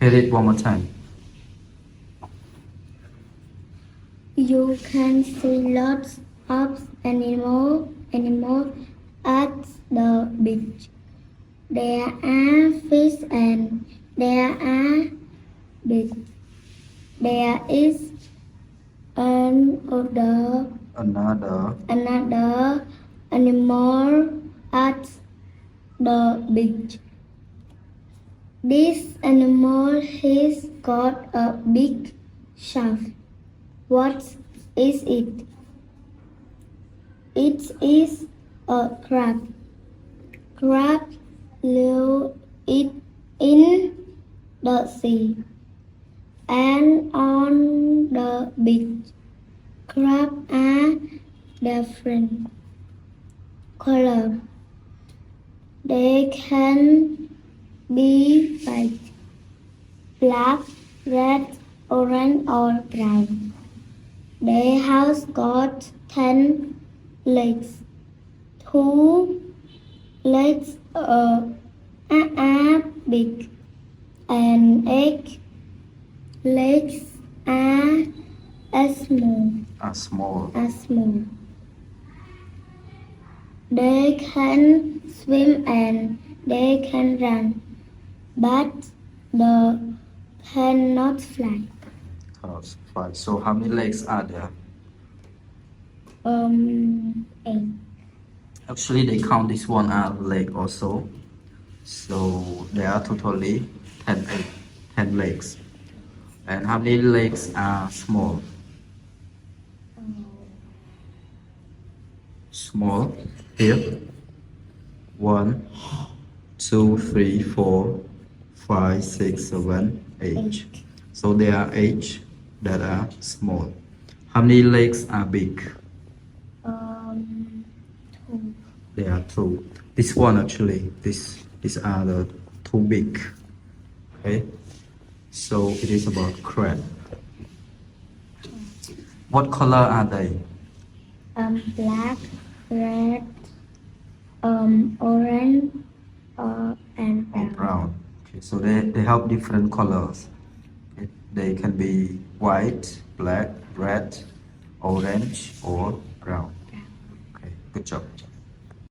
Read it one more time. You can see lots of animals at the beach. There are fish and there are birds. There is another animal at the beach. This animal has got a big shaft. What is it? It is a crab. Crab live in the sea and on the beach. Crabs are different colors. They can be white, black, red, orange, or brown. They have got 10 legs. Two legs are big, and 8 legs are small. Small. They can swim and they can run, but they cannot fly. Fine. So how many legs are there? 8. Actually, they count this one as leg also. So there are totally 10 legs. And how many legs are small? Small. Here. 1, 2, 3, 4, 5, 6, 7, 8. So there are 8 that are small. How many legs are big? 2. There are 2. This one actually, these are the 2 big. Okay. So it is about crab. What color are they? Black, red, orange, and brown. Brown. Okay, so they have different colors. Okay. They can be white, black, red, orange, or brown. Okay, good job.